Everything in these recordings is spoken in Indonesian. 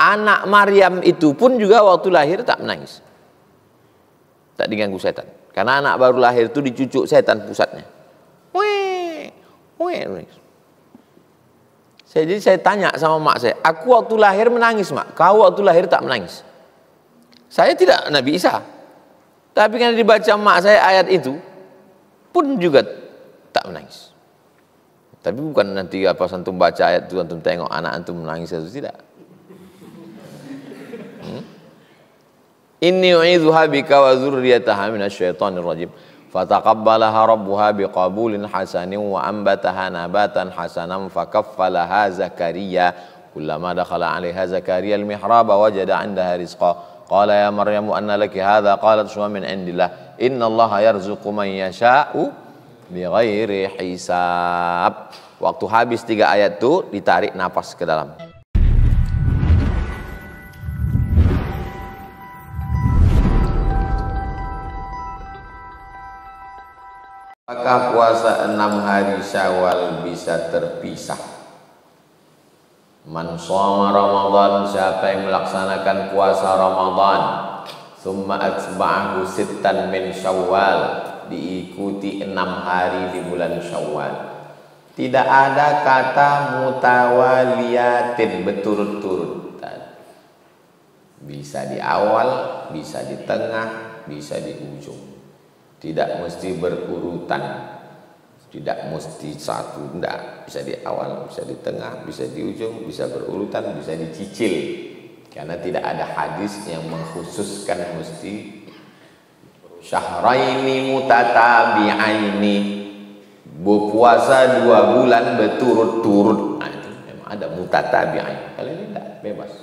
anak Maryam itu pun juga waktu lahir tak menangis. Tak diganggu setan. Karena anak baru lahir itu dicucuk setan pusatnya. Weh, weh. Jadi saya tanya sama mak saya, aku waktu lahir menangis mak, kau waktu lahir tak menangis. Saya tidak Nabi Isa. Tapi karena dibaca mak saya ayat itu, pun juga tak menangis. Tapi bukan nanti apa antum baca ayat itu antum tengok anak antum menangis atau tidak. Inni u'idzuha bika wa dzurriyyataha minasyaitonir rajim. Fataqabbalaha rabbuha biqabulin hasanin wa ambataha nabatan hasanan fakaffalaha Zakaria. Kullama dakhala 'alaiha Zakaria al-mihraba wajada 'indaha rizqa. Qala ya Maryamu anna laki hadha? Qalat huwa min 'indillah. Innallaha yarzuqu man yasha'u bighairi hisab. Waktu habis 3 ayat itu ditarik napas ke dalam. Apakah puasa 6 hari Syawal bisa terpisah? Man shoma Ramadan, siapa yang melaksanakan puasa Ramadan, summa atba'ahu sittan min Syawal, diikuti 6 hari di bulan Syawal. Tidak ada kata mutawaliyatin, berturut-turut. Bisa di awal, bisa di tengah, bisa di ujung. Tidak mesti berurutan, tidak mesti satu, tidak. Bisa di awal, bisa di tengah, bisa di ujung, bisa berurutan, bisa dicicil. Karena tidak ada hadis yang mengkhususkan mesti syahraini mutatabi'aini, berpuasa 2 bulan berturut-turut. Nah, itu memang ada mutatabi'ain. Kalau ini tidak, bebas.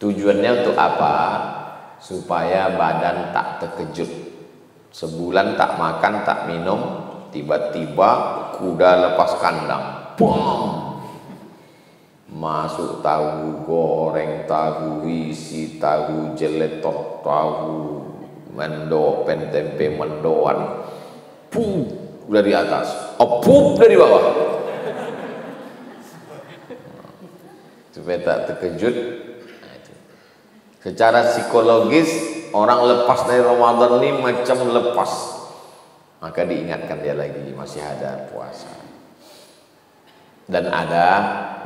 Tujuannya untuk apa? Supaya badan tak terkejut. Sebulan tak makan, tak minum, tiba-tiba kuda lepas kandang. Bom! Masuk tahu goreng, tahu isi, tahu jeletot, tahu mendopen, tempe mendoan. Pup dari atas, pup dari bawah. Supaya tak terkejut. Nah, itu. Secara psikologis orang lepas dari Ramadan ini macam lepas, maka diingatkan dia lagi masih ada puasa dan ada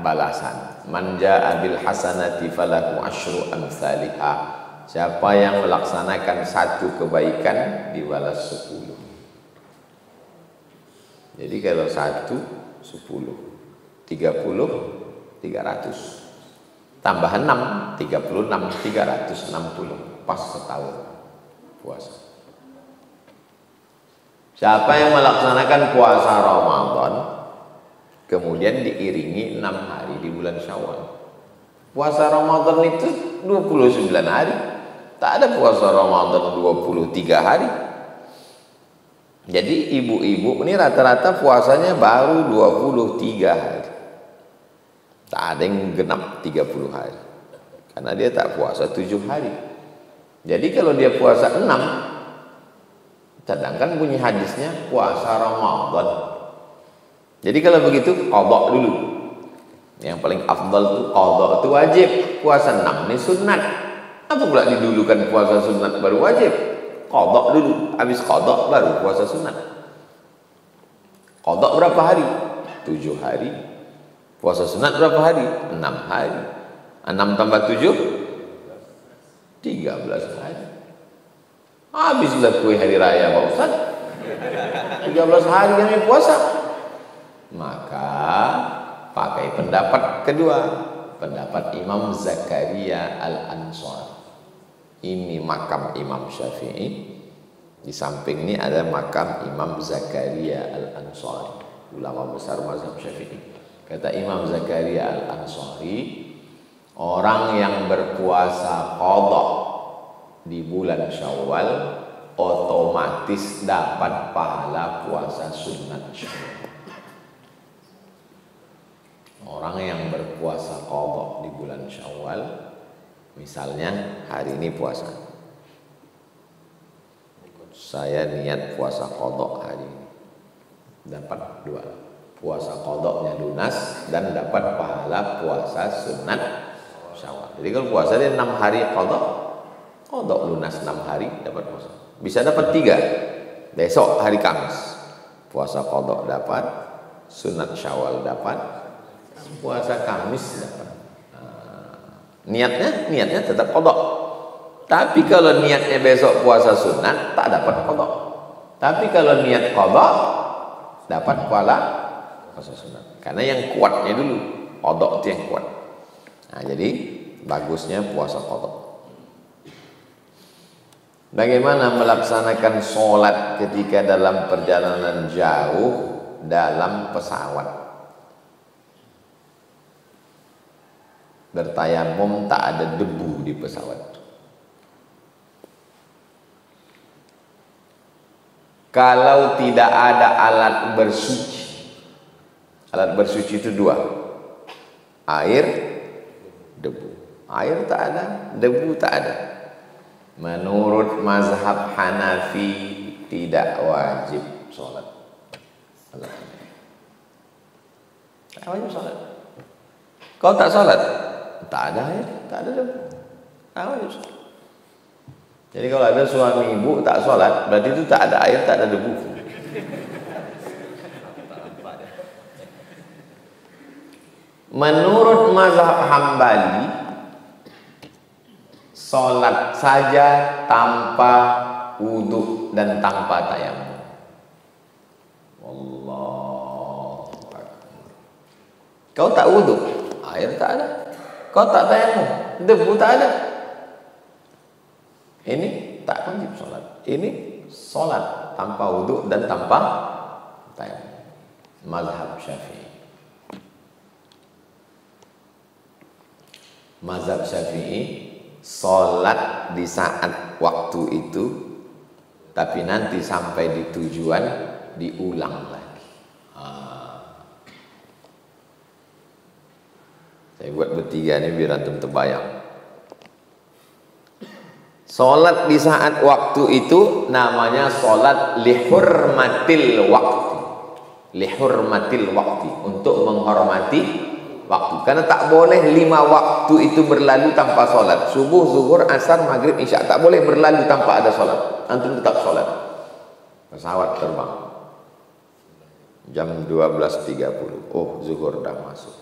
balasan. Man jaa bil hasanati falahu asyru amsalihha. Siapa yang melaksanakan 1 kebaikan dibalas 10. Jadi kalau 1 10, 30 300, tambah 6 36, 360. Pas setahun puasa. Siapa yang melaksanakan puasa Ramadan kemudian diiringi 6 hari di bulan Syawal. Puasa Ramadan itu 29 hari. Tak ada puasa Ramadan 23 hari. Jadi ibu-ibu ini rata-rata puasanya baru 23 hari. Tak ada yang genap 30 hari. Karena dia tak puasa 7 hari. Jadi kalau dia puasa 6, sedangkan bunyi hadisnya puasa Ramadan. Jadi kalau begitu qadha dulu. Yang paling afdal itu qadha itu wajib. Puasa 6 ini sunat. Apa pula didulukan puasa sunat baru wajib? Qadha dulu, habis qadha baru puasa sunat. Qadha berapa hari? 7 hari. Puasa sunat berapa hari? 6 hari. 6 tambah 7 13 hari. Habislah kue hari raya Pak Ustaz. 13 hari kami puasa. Maka pakai pendapat kedua, pendapat Imam Zakaria Al-Ansari. Ini makam Imam Syafi'i. Di samping ini ada makam Imam Zakaria Al-Ansari, ulama besar mazhab Syafi'i. Kata Imam Zakaria Al-Ansari, orang yang berpuasa qadha di bulan Syawal otomatis dapat pahala puasa sunat Syawal. Orang yang berpuasa qadha di bulan Syawal, misalnya hari ini puasa, saya niat puasa qadha hari ini, dapat 2, puasa qadhanya lunas dan dapat pahala puasa sunat Syawal. Jadi kalau puasa dia 6 hari qadha, lunas 6 hari dapat puasa. Bisa dapat 3. Besok hari Kamis puasa qadha dapat, sunat Syawal dapat, puasa Kamis dapat. Niatnya tetap qadha. Tapi kalau niatnya besok puasa sunat tak dapat qadha. Tapi kalau niat qadha dapat puasa sunat. Karena yang kuatnya dulu qadha itu yang kuat. Nah, jadi bagusnya puasa qadha. Bagaimana melaksanakan sholat ketika dalam perjalanan jauh dalam pesawat? Bertayamum tak ada debu di pesawat. Kalau tidak ada alat bersuci, alat bersuci itu 2, air, debu. Air tak ada, debu tak ada. Menurut mazhab Hanafi tidak wajib sholat. Tak wajib sholat. Kau tak sholat, tak ada air, tak ada debu, tak wajib sholat. Jadi kalau ada suami ibu tak sholat, berarti itu tak ada air, tak ada debu. Menurut mazhab Hambali, sholat saja tanpa wudhu dan tanpa tayamum. Allahu Akbar. Kau tak wudhu, air tak ada. Kau tak tayamum, debu tak ada. Ini tak wajib sholat. Ini sholat tanpa wudhu dan tanpa tayamum. Mazhab Syafi'i. Mazhab Syafi'i, sholat di saat waktu itu, tapi nanti sampai di tujuan diulang lagi. Saya buat bertiga ini biar antum terbayang. Sholat di saat waktu itu namanya sholat lihurmatil waktu. Lihurmatil waktu, untuk menghormati waktu. Karena tak boleh 5 waktu itu berlalu tanpa sholat. Subuh, zuhur, asar, maghrib, isya, tak boleh berlalu tanpa ada sholat. Antum tetap sholat. Pesawat terbang jam 12.30, oh zuhur dah masuk,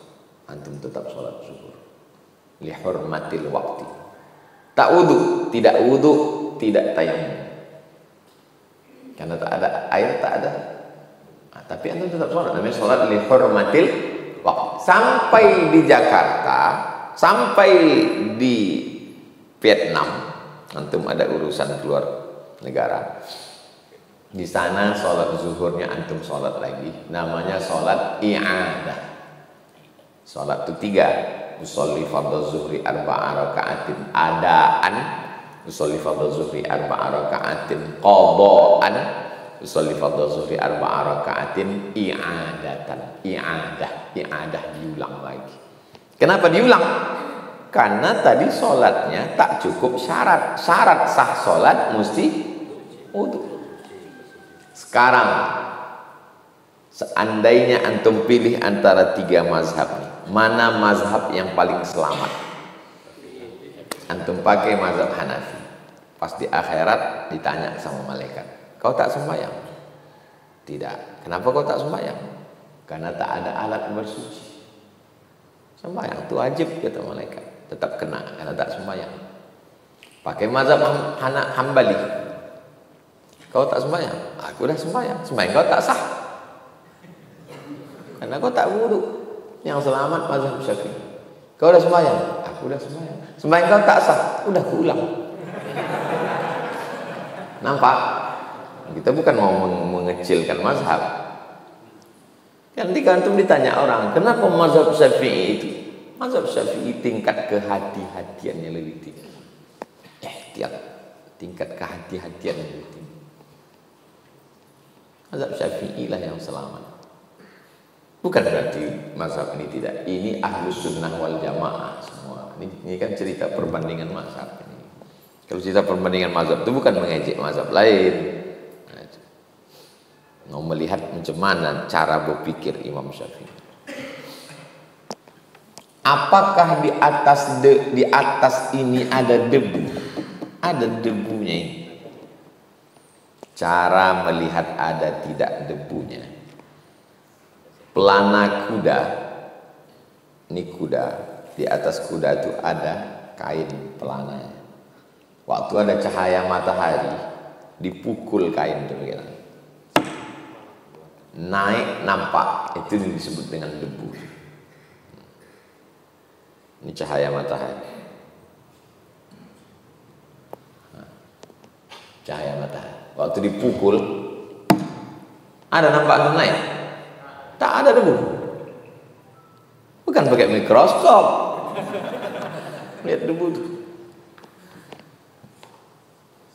antum tetap sholat zuhur. Lihurmatil waktu. Tak wudu, tidak wudu, tidak tayamum. Karena tak ada air, tak ada. Nah, tapi antum tetap sholat. Namanya sholat lihurmatil waktu. Sampai di Jakarta, sampai di Vietnam, antum ada urusan keluar negara. Di sana sholat zuhurnya antum sholat lagi, namanya sholat i'adah. Sholat itu 3. Usolli fardhu zuhri 4 raka'atin adaan, usolli fardhu zuhri 4 raka'atin qadaan, usolli fardhu zuhri 4 raka'atin i'adatan. I'adah diulang lagi. Kenapa diulang? Karena tadi sholatnya tak cukup syarat. Syarat sah sholat mesti wudu. Sekarang seandainya antum pilih antara 3 mazhab nih, mana mazhab yang paling selamat? Antum pakai mazhab Hanafi. Pas di akhirat ditanya sama malaikat, kau tak sembahyang? Tidak. Kenapa kau tak sembahyang? Karena tak ada alat bersuci. Sembahyang itu wajib, kata malaikat. Tetap kena karena tak sembahyang. Pakai mazhab Hambali, kau tak sembahyang? Aku dah sembahyang. Sembahyang kau tak sah karena kau tak wudu. Yang selamat mazhab Syafi'i. Kau dah sembahyang? Aku dah sembahyang. Sembahyang kau tak sah, udah kuulang. Nampak? Kita bukan mau mengecilkan mazhab. Nanti antum ditanya orang, kenapa mazhab Syafi'i itu? Mazhab Syafi'i tingkat kehati-hatiannya lebih tinggi. Tingkat kehati-hatiannya lebih tinggi. Mazhab Syafi'i lah yang selamat. Bukan berarti mazhab ini tidak. Ini ahlus sunnah wal jamaah semua. Ini kan cerita perbandingan mazhab ini. Kalau cerita perbandingan mazhab itu bukan mengejek mazhab lain. Mau melihat macam mana cara berpikir Imam Syafi'i. Apakah di atas ini ada debu? Ada debunya ini. Cara melihat ada tidak debunya. Pelana kuda, ini kuda, di atas kuda itu ada kain pelananya. Waktu ada cahaya matahari, dipukul kain itu, naik nampak, itu disebut dengan debu. Ini cahaya matahari. Cahaya matahari. Waktu dipukul, ada nampak naik? Tak ada debu. Bukan pakai mikroskop. Lihat debu itu.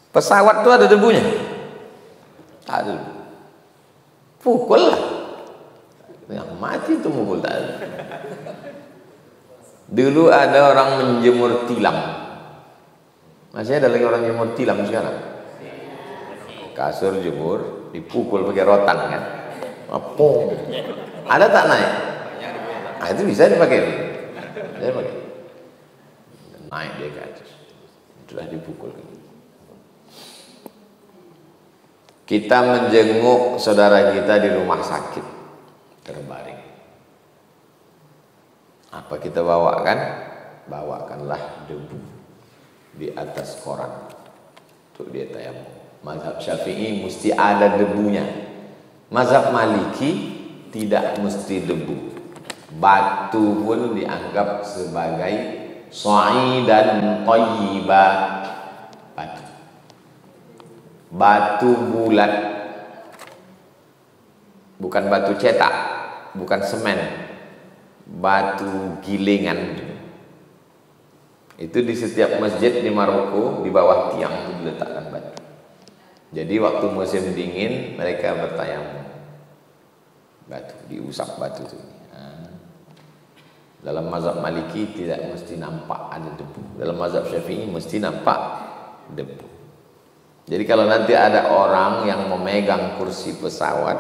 Pesawat itu ada debunya? Tak ada debu. Pukul lah. Yang mati itu mukul tak ada. Dulu ada orang menjemur tilam. Masih ada lagi orang jemur tilam sekarang. Kasur jemur, dipukul pakai rotan kan. Apa? Ada tak naik? Nah, itu bisa dipakai. Bisa dipakai. Naik dia ke atas. Sudah dipukul. Kita menjenguk saudara kita di rumah sakit, terbaring. Apa kita bawakan? Bawakanlah debu di atas koran untuk dia tayamum. Mazhab Syafi'i mesti ada debunya. Mazhab Maliki tidak mesti debu. Batu pun dianggap sebagai sha'idan thayyiba. Batu bulat, bukan batu cetak, bukan semen, batu gilingan. Itu di setiap masjid di Maroko, di bawah tiang itu diletakkan batu. Jadi waktu musim dingin mereka bertayamum, batu diusap batu itu. Dalam mazhab Maliki tidak mesti nampak ada debu. Dalam mazhab Syafi'i mesti nampak debu. Jadi kalau nanti ada orang yang memegang kursi pesawat,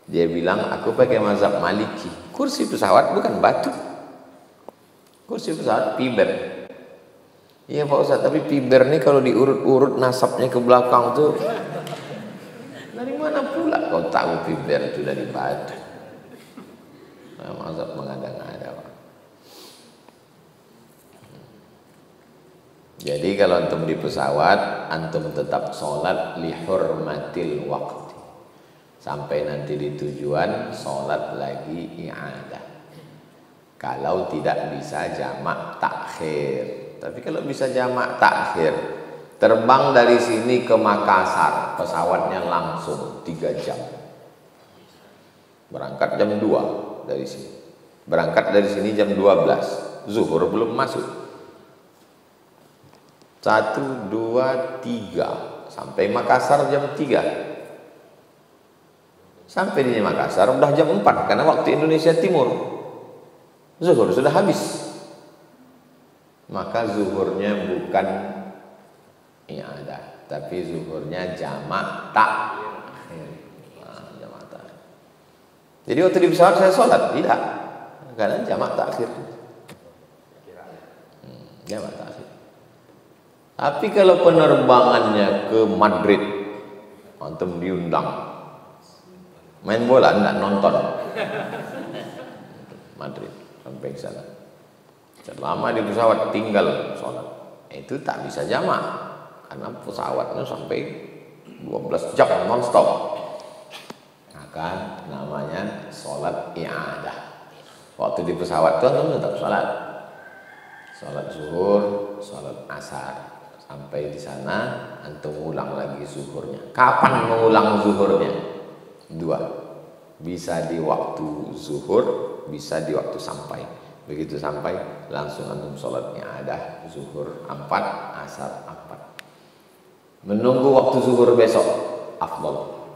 dia bilang aku pakai mazhab Maliki. Kursi pesawat bukan batu. Kursi pesawat piber. Iya Pak Ustaz, tapi piber nih kalau diurut-urut nasabnya ke belakang tuh, dari mana pula kau tahu piber itu dari batu? Nah, mazhab mengada-ngada Pak. Jadi kalau antum di pesawat, antum tetap sholat lihurmatil waqti. Sampai nanti di tujuan, sholat lagi i'adah. Kalau tidak bisa jamak takhir. Tapi kalau bisa jamak takhir, terbang dari sini ke Makassar, pesawatnya langsung 3 jam. Berangkat jam 2 dari sini. Berangkat dari sini jam 12. Zuhur belum masuk. 1, 2, 3 sampai Makassar jam 3. Sampai di Makassar udah jam 4 karena waktu Indonesia Timur. Zuhur sudah habis. Maka zuhurnya bukan i'adah, tapi zuhurnya jamak takhir. Jamak takhir. Jadi waktu di pesawat saya sholat tidak, karena jamak takhir. Jamak takhir. Tapi kalau penerbangannya ke Madrid, antum diundang main bola, enggak nonton. Madrid sampai ke sana. Selama di pesawat tinggal sholat, itu tak bisa jamak karena pesawatnya sampai 12 jam non-stop. Maka namanya sholat i'adah. Waktu di pesawat itu antum tetap sholat. Sholat zuhur, sholat asar. Sampai di sana antum ulang lagi zuhurnya. Kapan mengulang zuhurnya? 2. Bisa di waktu zuhur, bisa di waktu sampai. Begitu sampai langsung antum sholatnya ada zuhur 4, asar 4. Menunggu waktu zuhur besok afdal.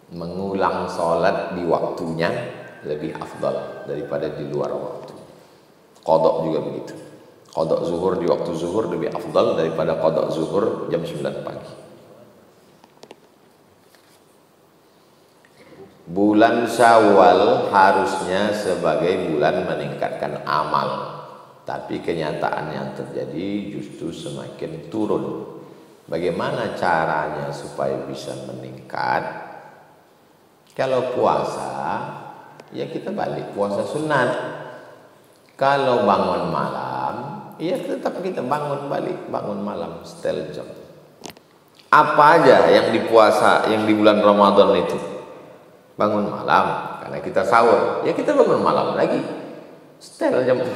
Mengulang sholat di waktunya lebih afdal daripada di luar waktu. Qadha juga begitu. Qadha zuhur di waktu zuhur lebih afdal daripada qadha zuhur jam 9 pagi. bulan Syawal harusnya sebagai bulan meningkatkan amal, tapi kenyataan yang terjadi justru semakin turun. Bagaimana caranya supaya bisa meningkat? Kalau puasa, ya kita balik puasa sunat. Kalau bangun malam, ya tetap kita bangun malam setel jam. Apa aja yang di puasa, yang di bulan Ramadan itu? Bangun malam, karena kita sahur, ya kita bangun malam lagi. Setel jam 4.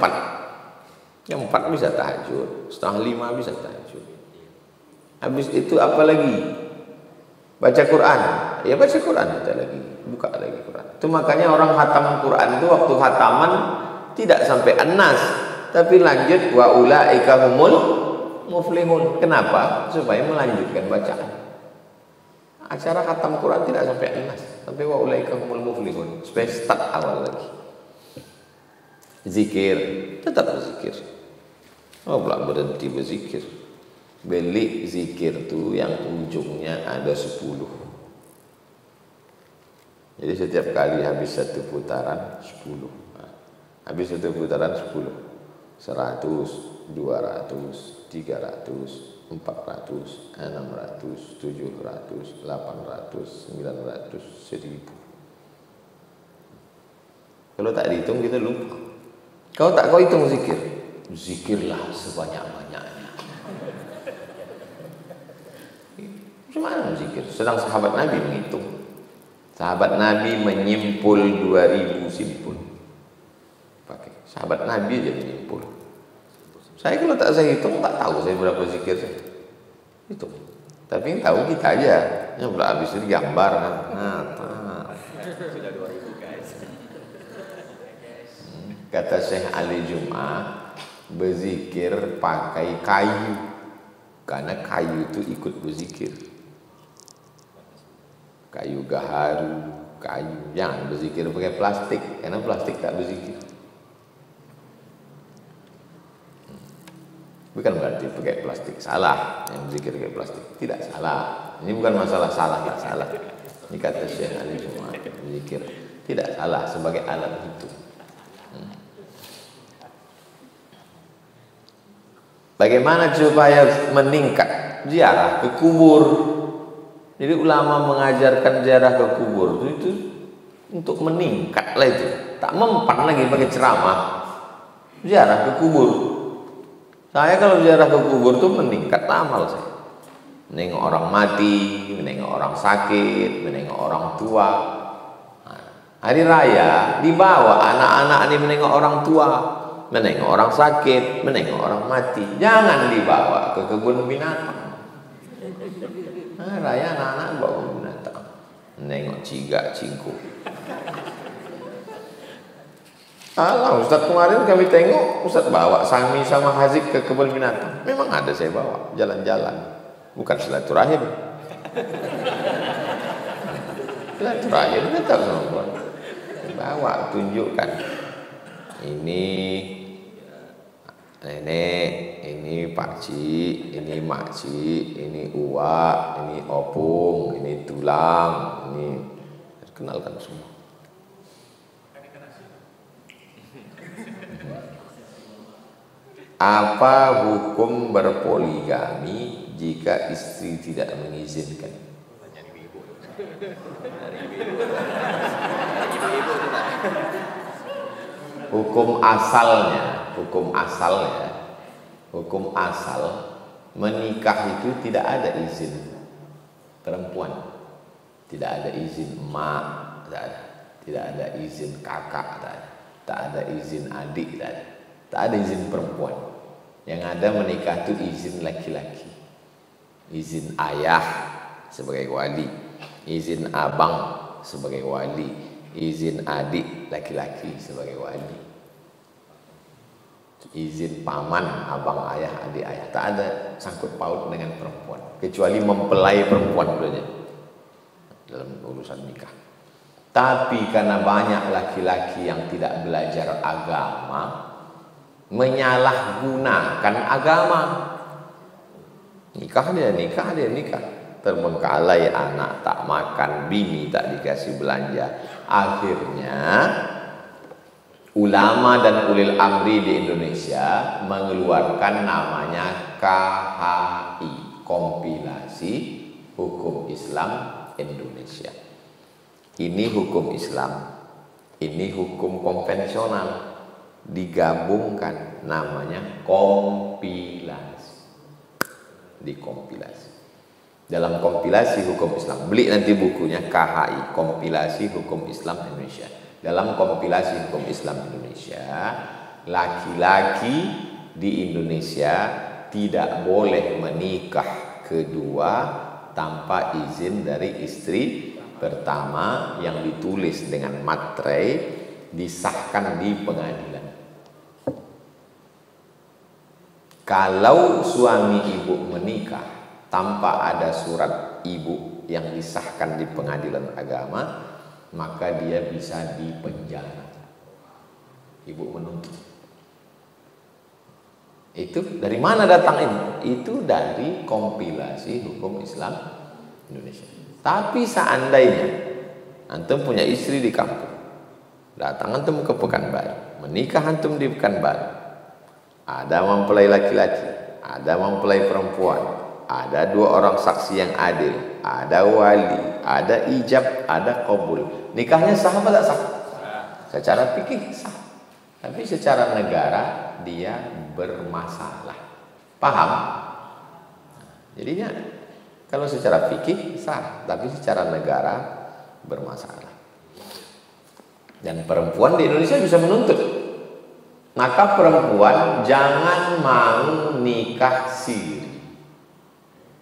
Jam 4 bisa tahajud, setengah 5 bisa tahajud. Habis itu apa lagi? Baca Quran. Ya baca Quran kita lagi, buka lagi Quran. Itu makanya orang khatam Quran itu waktu khataman tidak sampai An-Nas, tapi lanjut wa ulaika humul muflihun. Kenapa? Supaya melanjutkan bacaan. Acara khatam Quran tidak sampai An-Nas, sampai wa ulaika humul muflihun, supaya start awal lagi. Zikir, tetap berzikir. Oh, belum berhenti berzikir. Beli zikir tuh yang ujungnya ada 10. Jadi setiap kali habis satu putaran 10. Habis satu putaran 10. 100, 200, 300, 400, 600, 700, 800, 900, 1000. Kalau tak dihitung kita lupa. Kalau tak kau hitung zikir, zikirlah sebanyak-banyaknya. Gimana zikir? Sedang sahabat Nabi menghitung. Sahabat Nabi menyimpul 2000 simpul. Pakai sahabat Nabi aja menyimpul. Saya kalau tak saya hitung tak tahu saya berapa zikir saya. Hitung. Tapi yang tahu kita aja. Yang belum habis itu gambar kan. Sudah 2000 guys. Kata Syekh Ali Jum'ah, berzikir pakai kayu. Karena kayu itu ikut berzikir. Kayu gaharu, kayu. Jangan berzikir pakai plastik, karena plastik tak berzikir. Bukan berarti pakai plastik salah, yang berzikir pakai plastik. Tidak salah. Ini bukan masalah salah, tak salah. Ini kata Syekh Ali Jum'ah, berzikir tidak salah sebagai alat itu. Bagaimana supaya meningkat? Ziarah ke kubur. Jadi ulama mengajarkan ziarah ke kubur itu untuk meningkat lah itu. Tak mempan lagi pakai ceramah. Ziarah ke kubur. Saya kalau ziarah ke kubur itu meningkat amal saya. Menengok orang mati, menengok orang sakit, menengok orang tua. Hari raya dibawa anak-anak ini menengok orang tua, menengok orang sakit, menengok orang mati. Jangan dibawa ke kebun binatang. Nah, raya anak-anak bawa kebun binatang, menengok cigak, cingku. Alah, Ustaz kemarin kami tengok Ustaz bawa Sami sama Hazik ke kebun binatang. Memang ada saya bawa jalan-jalan, bukan silaturahim. Silaturahim tetap sama. Bawa, tunjukkan. Ini nenek, ini pakcik, ini makcik, ini uak, ini opung, ini tulang, ini kenalkan semua. Apa hukum berpoligami jika istri tidak mengizinkan? Hukum asal menikah itu tidak ada izin perempuan, tidak ada izin emak, tidak ada izin kakak, tak ada izin adik, tak ada izin perempuan. Yang ada menikah itu izin laki-laki, izin ayah sebagai wali, izin abang sebagai wali, izin adik laki-laki sebagai wali, izin paman, abang ayah, adik ayah. Tak ada sangkut paut dengan perempuan, kecuali mempelai perempuan saja dalam urusan nikah. Tapi karena banyak laki-laki yang tidak belajar agama, menyalahgunakan agama, nikah dia, terbengkalai anak tak makan, bini tak dikasih belanja, Akhirnya ulama dan ulil amri di Indonesia mengeluarkan namanya KHI, Kompilasi Hukum Islam Indonesia. Ini hukum Islam, ini hukum konvensional, digabungkan namanya kompilasi. Dikompilasi. Dalam kompilasi hukum Islam, beli nanti bukunya KHI, Kompilasi Hukum Islam Indonesia. Dalam kompilasi hukum Islam Indonesia, laki-laki di Indonesia tidak boleh menikah kedua tanpa izin dari istri pertama yang ditulis dengan materai, disahkan di pengadilan. Kalau suami ibu menikah tanpa ada surat ibu yang disahkan di pengadilan agama, maka dia bisa dipenjara. Ibu menuntut. Itu dari mana datang ini? Itu dari kompilasi hukum Islam Indonesia. Tapi seandainya antum punya istri di kampung, datang antum ke Pekanbaru, menikah antum di Pekanbaru, ada mempelai laki-laki, ada mempelai perempuan, ada 2 orang saksi yang adil, ada wali, ada ijab, ada qabul. Nikahnya sah apa tak sah? Secara fikih sah. Tapi secara negara dia bermasalah. Paham? Jadinya kalau secara fikih sah, tapi secara negara bermasalah. Dan perempuan di Indonesia bisa menuntut. Maka perempuan jangan mau nikah siri.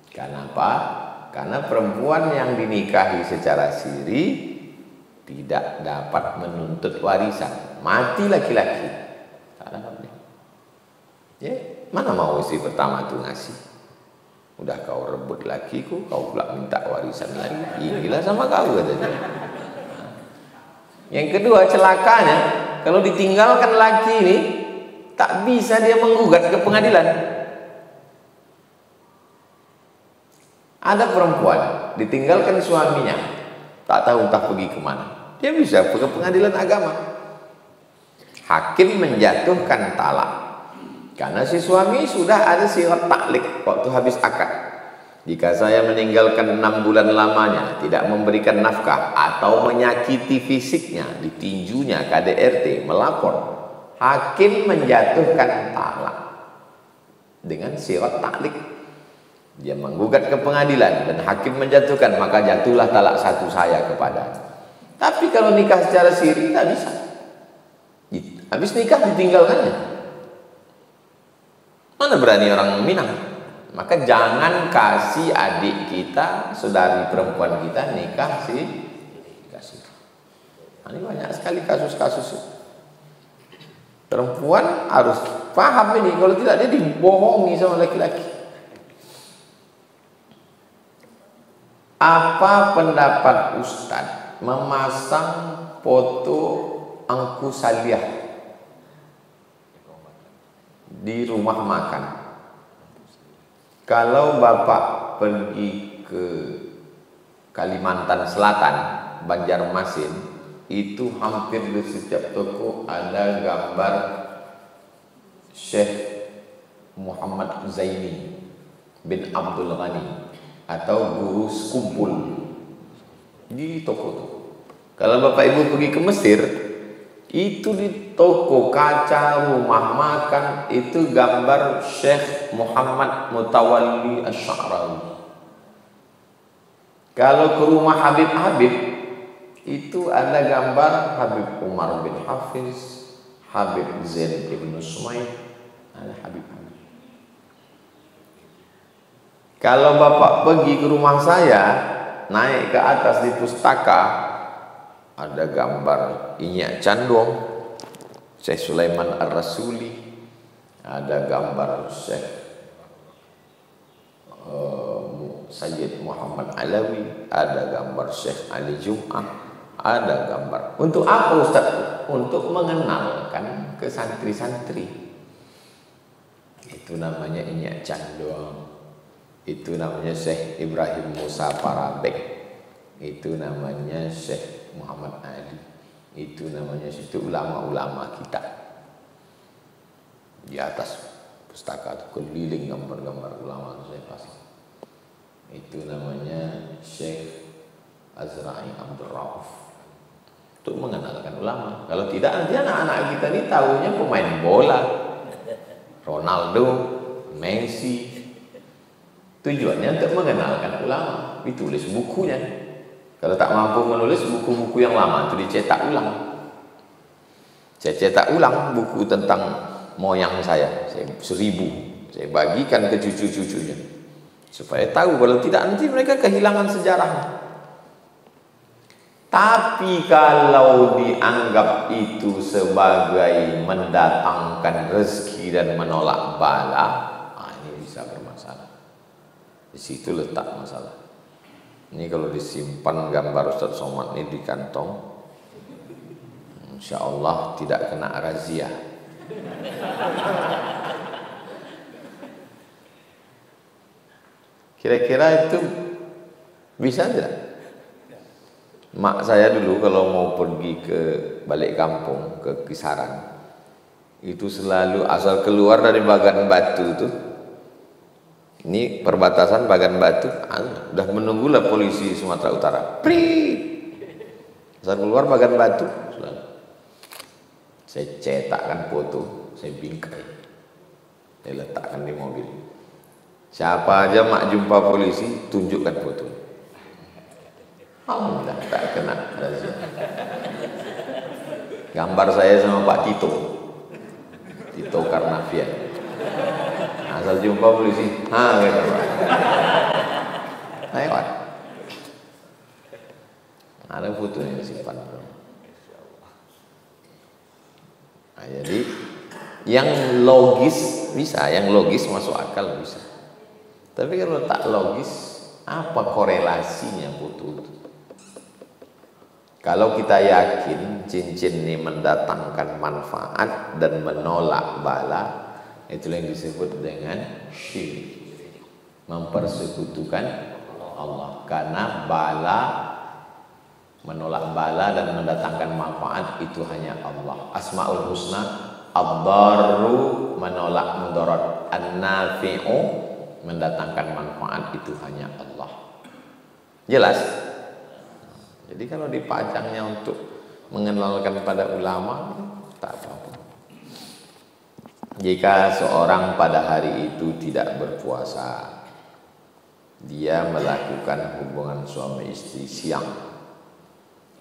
Kenapa? Karena perempuan yang dinikahi secara siri tidak dapat menuntut warisan. Mati laki-laki, tak dapat. Ya, mana mau istri pertama tuh ngasih? Udah kau rebut lakiku, kau pula minta warisan lagi. Inilah sama kau katanya. Yang kedua celakanya, kalau ditinggalkan laki ini tak bisa dia menggugat ke pengadilan. Ada perempuan ditinggalkan suaminya, tak tahu entah pergi kemana. Dia bisa ke pengadilan agama. Hakim menjatuhkan talak karena si suami sudah ada sirat taklik waktu habis akad. Jika saya meninggalkan 6 bulan lamanya, tidak memberikan nafkah atau menyakiti fisiknya, ditinjunya KDRT, melapor, hakim menjatuhkan talak dengan sirat taklik. Dia menggugat ke pengadilan dan hakim menjatuhkan, maka jatuhlah talak 1 saya kepada. Tapi kalau nikah secara siri tak bisa. Habis nikah ditinggalkannya. Mana berani orang Minang? Maka jangan kasih adik kita, saudari perempuan kita nikah siri. Ini banyak sekali kasus-kasus. Perempuan harus paham ini, kalau tidak dia dibohongi sama laki-laki. Apa pendapat Ustadz memasang foto angku saliyah di rumah makan? Kalau Bapak pergi ke Kalimantan Selatan, Banjarmasin, itu hampir di setiap toko ada gambar Syekh Muhammad Zaini bin Abdul Ghani atau guru sekumpul di toko-toko. Kalau Bapak Ibu pergi ke Mesir, itu di toko kaca rumah makan itu gambar Syekh Muhammad Mutawalli Asy-Sya'rawi. Kalau ke rumah Habib-Habib, itu ada gambar Habib Umar bin Hafiz, Habib Zain ibn Sumaid, ada Habib-Habib. Kalau Bapak pergi ke rumah saya, naik ke atas di pustaka, ada gambar Inyak Candong, Syekh Sulaiman Ar-Rasuli, ada gambar Syekh Sayyid Muhammad Alawi, ada gambar Syekh Ali Jum'ah, ada gambar. Untuk apa Ustaz? Untuk mengenalkan ke santri-santri. Itu namanya Inyak Candong. Itu namanya Syekh Ibrahim Musa Parabek. Itu namanya Syekh Muhammad Ali. Itu namanya situ ulama-ulama kita. Di atas pustaka itu keliling gambar-gambar ulama itu saya pasang. Itu namanya Syekh Azra'i Abdul Rauf. Untuk mengenalkan ulama. Kalau tidak nanti anak-anak kita ini tahunya pemain bola. Ronaldo, Messi. Tujuannya untuk mengenalkan ulama. Ditulis bukunya. Kalau tak mampu menulis buku-buku yang lama itu dicetak ulang. Saya cetak ulang buku tentang moyang saya 1000. Saya bagikan ke cucu-cucunya. Supaya tahu, kalau tidak nanti mereka kehilangan sejarahnya. Tapi kalau dianggap itu sebagai mendatangkan rezeki dan menolak bala, ini bisa bermasalah. Di situ letak masalah. Ini kalau disimpan gambar Ustaz Somad ini di kantong, insya Allah tidak kena razia. Kira-kira itu bisa tidak? Mak saya dulu kalau mau pergi ke balik kampung, ke Kisaran, itu selalu asal keluar dari Bagan Batu itu, ini perbatasan Bagan Batu, udah menunggulah polisi Sumatera Utara. Prit! Asal keluar Bagan Batu, selalu. Saya cetakkan foto, saya bingkai, saya letakkan di mobil. Siapa aja mak jumpa polisi, tunjukkan foto. Alhamdulillah tak kena razia. Gambar saya sama Pak Tito Karnavian. Asal jumpa polisi, gitu. Lewat. Ada fotonya disimpan. Nah, jadi yang logis bisa, yang logis masuk akal bisa. Tapi kalau tak logis, apa korelasinya foto itu? Kalau kita yakin cincin ini mendatangkan manfaat dan menolak bala, itulah yang disebut dengan syirik, mempersekutukan Allah. Karena bala, menolak bala dan mendatangkan manfaat itu hanya Allah. Asmaul Husna, ad-darru menolak mudarat, an-nafi'u mendatangkan manfaat itu hanya Allah. Jelas? Jadi kalau dipajangnya untuk mengenalkan pada ulama, tak apa-apa. Jika seorang pada hari itu tidak berpuasa, dia melakukan hubungan suami istri siang,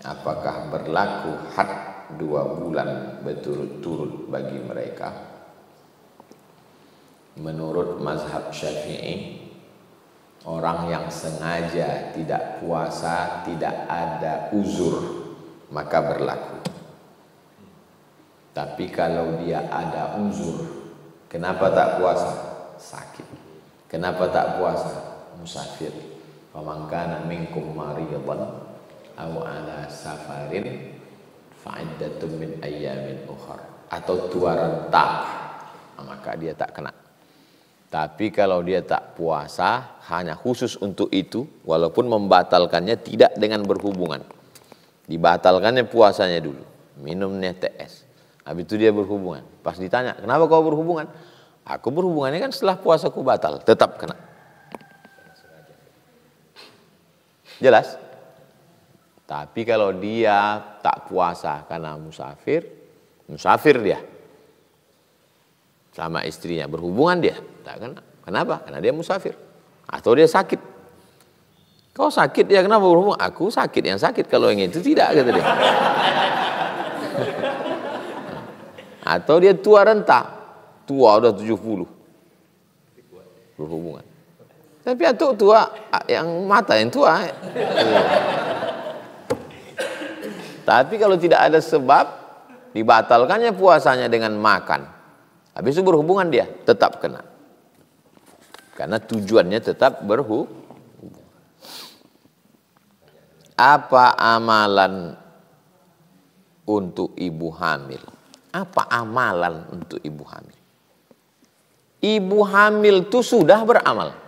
apakah berlaku had 2 bulan berturut-turut bagi mereka? Menurut mazhab Syafi'i, orang yang sengaja tidak puasa, tidak ada uzur, maka berlaku. Tapi kalau dia ada uzur, kenapa tak puasa? Sakit. Kenapa tak puasa? Musafir. Faman kana minkum maridan aw ala safarin fa'iddatun min ayyamin ukhra, atau tua renta, maka dia tak kena. Tapi kalau dia tak puasa hanya khusus untuk itu, walaupun membatalkannya tidak dengan berhubungan, dibatalkannya puasanya dulu, minumnya TS, habis itu dia berhubungan. Pas ditanya, kenapa kau berhubungan? Aku berhubungannya kan setelah puasaku batal, tetap kena. Jelas? Tapi kalau dia tak puasa karena musafir dia sama istrinya, berhubungan dia, tak kena. Kenapa? Karena dia musafir. Atau dia sakit. Kau sakit ya, kenapa berhubungan? Aku sakit, yang sakit. Kalau yang itu tidak, kata dia. Atau dia tua renta, tua udah 70, berhubungan. Tapi atau tua, yang mata yang tua. Tapi kalau tidak ada sebab, dibatalkannya puasanya dengan makan, habis itu berhubungan dia, tetap kena. Karena tujuannya tetap berhubungan. Apa amalan untuk ibu hamil? Apa amalan untuk ibu hamil? Ibu hamil itu sudah beramal.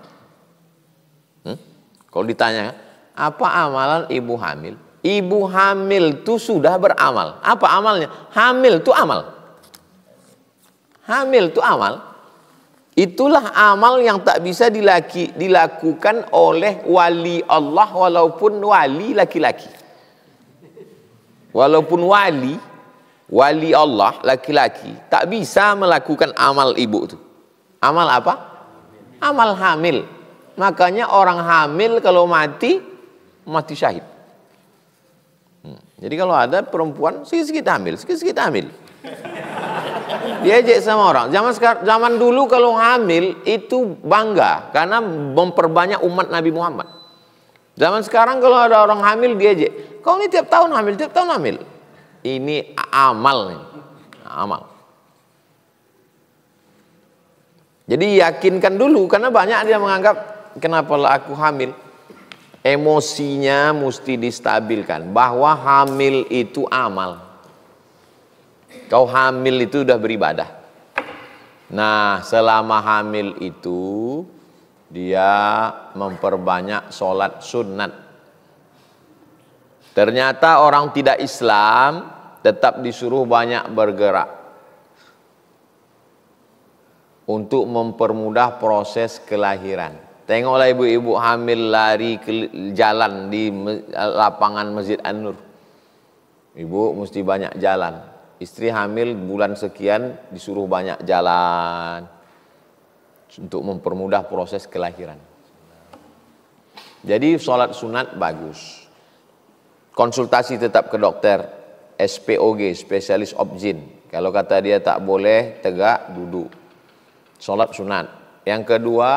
Kalau ditanya, apa amalan ibu hamil? Ibu hamil itu sudah beramal. Apa amalnya? Hamil itu amal. Hamil itu amal. Itulah amal yang tak bisa dilakukan oleh wali Allah walaupun wali laki-laki. Walaupun wali Allah laki-laki tak bisa melakukan amal ibu itu. Amal apa? Amal hamil. Makanya orang hamil kalau mati syahid. Jadi kalau ada perempuan sikit-sikit hamil, sikit-sikit hamil. Diajak sama orang. Zaman dulu kalau hamil itu bangga karena memperbanyak umat Nabi Muhammad. Zaman sekarang kalau ada orang hamil diajak, kau ini tiap tahun hamil, tiap tahun hamil. Ini amal nih. Amal. Jadi yakinkan dulu karena banyak dia menganggap kenapalah aku hamil. Emosinya mesti distabilkan bahwa hamil itu amal. Kau hamil itu udah beribadah. Nah, selama hamil itu dia memperbanyak sholat sunat. Ternyata orang tidak Islam tetap disuruh banyak bergerak untuk mempermudah proses kelahiran. Tengoklah ibu-ibu hamil lari ke jalan di lapangan Masjid An-Nur. Ibu mesti banyak jalan. Istri hamil bulan sekian disuruh banyak jalan untuk mempermudah proses kelahiran. Jadi sholat sunat bagus. Konsultasi tetap ke dokter, SPOG, spesialis obgyn. Kalau kata dia tak boleh tegak, duduk. Sholat sunat. Yang kedua,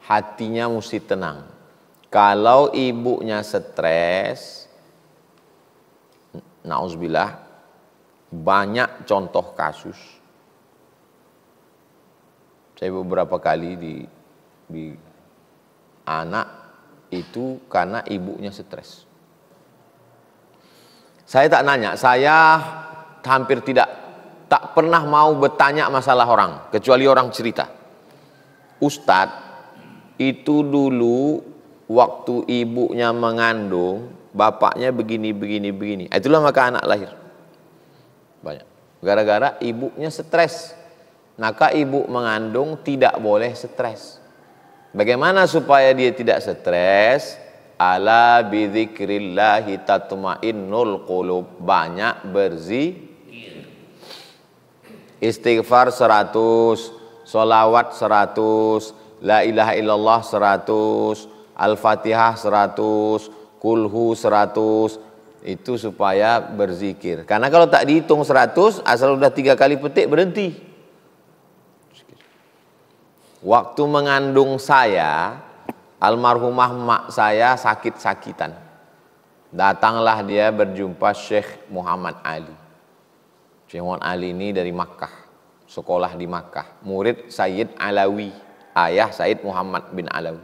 hatinya mesti tenang. Kalau ibunya stres, na'udzubillah, banyak contoh kasus. Saya beberapa kali di anak itu karena ibunya stres. Saya tak nanya, saya hampir tak pernah mau bertanya masalah orang, kecuali orang cerita. Ustadz, itu dulu waktu ibunya mengandung, bapaknya begini. Itulah maka anak lahir. Banyak. Gara-gara ibunya stres. Maka ibu mengandung tidak boleh stres. Bagaimana supaya dia tidak stres? Ala bidzikrillahi tatmainnul qulub. Banyak berzikir. Istighfar 100, sholawat 100, la ilaha illallah 100, al-fatihah 100, kulhu 100. Itu supaya berzikir. Karena kalau tak dihitung 100, asal udah 3 kali petik berhenti. Waktu mengandung saya, almarhumah mak saya sakit-sakitan. Datanglah dia berjumpa Syekh Muhammad Ali. Syekh Muhammad Ali ini dari Makkah, sekolah di Makkah, murid Sayyid Alawi, ayah Sayyid Muhammad bin Alawi.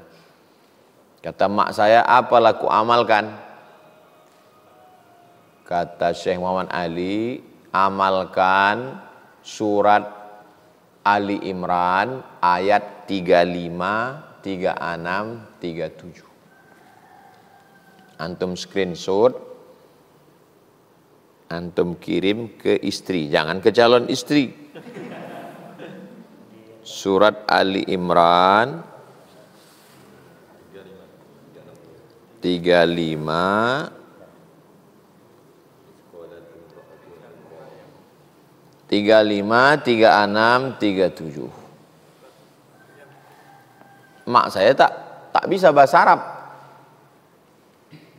Kata mak saya, apalah ku amalkan? Kata Syekh Muhammad Ali, amalkan surat Ali Imran ayat 35, 36, 37. Antum screenshot, antum kirim ke istri, jangan ke calon istri. Surat Ali Imran 35, 36, 37. Mak saya tak bisa bahasa Arab.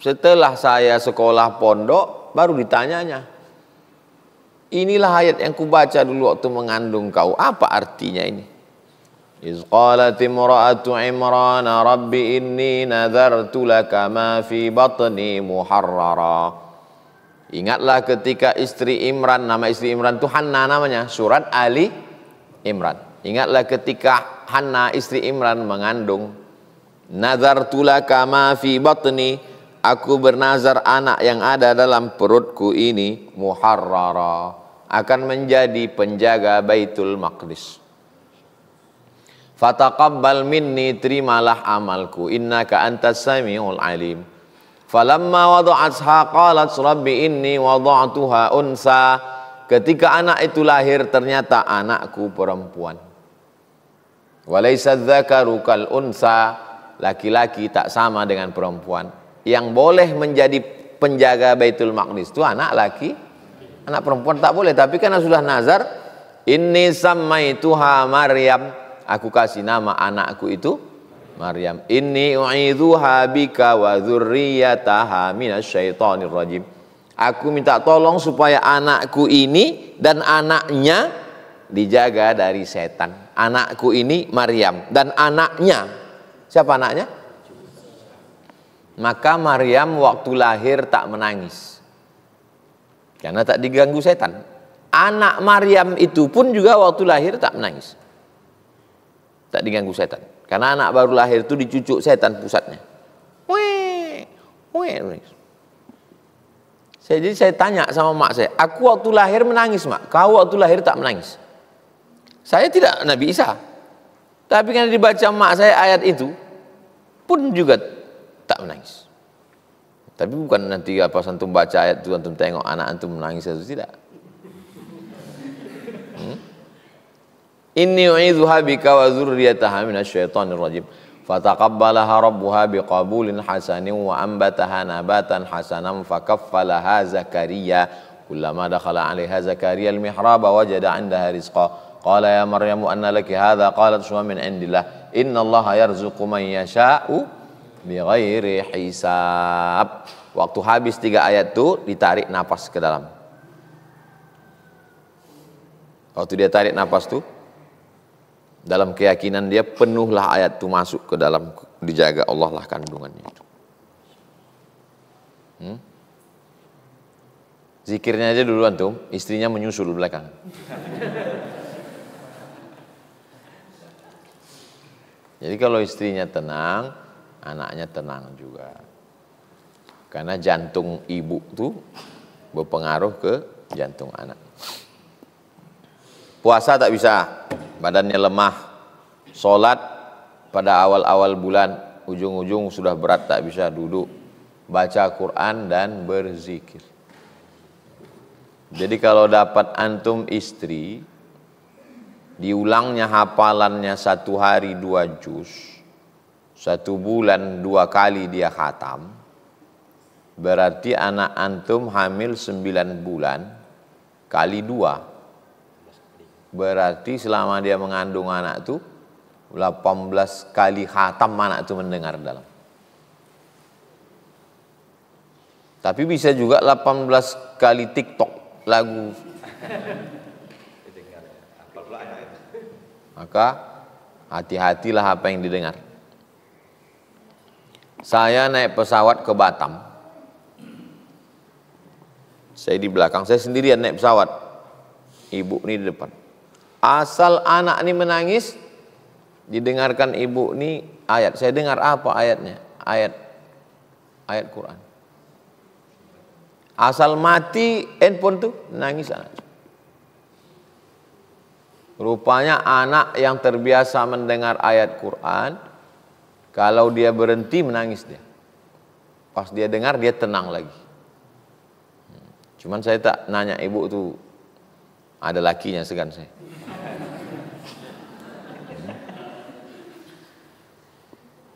Setelah saya sekolah pondok, baru ditanyanya. Inilah ayat yang kubaca dulu waktu mengandung kau. Apa artinya ini? Iz qalat imra'atu Imran rabbi inni nadhartu laka ma fi batni muharrara. Ingatlah ketika istri Imran, nama istri Imran itu Hanna namanya, surat Ali Imran. Ingatlah ketika Hanna istri Imran mengandung, nazartu laka ma fi batni, aku bernazar anak yang ada dalam perutku ini muharrara, akan menjadi penjaga Baitul Maqdis. Fataqabbal minni, terimalah amalku, innaka antas samiul alim. Falamma wada'atha qalat rabbi inni wada'tuha unsa. Ketika anak itu lahir ternyata anakku perempuan. Walaysa dzakaru kal unsa, laki-laki tak sama dengan perempuan. Yang boleh menjadi penjaga Baitul Maqdis itu anak laki, anak perempuan tak boleh. Tapi karena sudah nazar, inni sammaituha Maryam, aku kasih nama anakku itu Maryam. Inni u'idzuha bika wa dzurriyyataha minasyaitonir rajim. Aku minta tolong supaya anakku ini dan anaknya dijaga dari setan. Anakku ini Maryam dan anaknya, siapa anaknya? Maka Maryam waktu lahir tak menangis karena tak diganggu setan. Anak Maryam itu pun juga waktu lahir tak menangis, tak diganggu setan. Karena anak baru lahir itu dicucuk setan pusatnya. Jadi saya tanya sama mak saya, aku waktu lahir menangis mak, kau waktu lahir tak menangis. Saya tidak Nabi Isa, tapi karena dibaca mak saya ayat itu pun juga tak menangis. Tapi bukan nanti apa antum baca ayat itu antum tengok anak antum menangis atau tidak. Inni u'idzuha bika wa dzurriyyataha minasyaitonir rajim. Fataqabbalaha rabbuha biqabulin hasanin wa ambataha nabatan hasanan fakaffalaha Zakaria. Kullama dakhala 'alaiha Zakaria al-mihraba wajada 'indaha rizqa. Qala ya Maryamu anna laki hadha? Qalat huwa min 'indillah. Innallaha yarzuqu man yasha'u bighairi hisab. Waktu habis 3 ayat itu ditarik napas ke dalam. Waktu dia tarik napas tuh, dalam keyakinan dia penuhlah ayat itu masuk ke dalam, dijaga Allah lah kandungannya itu. Zikirnya aja dulu antum, istrinya menyusul belakang. Jadi kalau istrinya tenang, anaknya tenang juga. Karena jantung ibu tuh berpengaruh ke jantung anak. Puasa tak bisa, badannya lemah. Sholat pada awal-awal bulan, ujung-ujung sudah berat tak bisa duduk. Baca Quran dan berzikir. Jadi kalau dapat antum istri, diulangnya hafalannya 1 hari 2 juz, 1 bulan 2 kali dia khatam, berarti anak antum hamil 9 bulan kali 2. Berarti selama dia mengandung anak itu 18 kali khatam anak itu mendengar dalam. Tapi bisa juga 18 kali TikTok lagu. Maka hati-hatilah apa yang didengar. Saya naik pesawat ke Batam. Saya di belakang, saya sendirian naik pesawat. Ibu ini di depan. Asal anak ini menangis, didengarkan ibu ini ayat. Saya dengar apa ayatnya? Ayat Quran. Asal mati handphone tuh nangis anak. Rupanya anak yang terbiasa mendengar ayat Quran, kalau dia berhenti menangis dia. Pas dia dengar dia tenang lagi. Cuman saya tak nanya ibu tuh ada lakinya segan saya.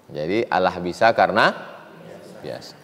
Jadi Allah bisa karena biasa.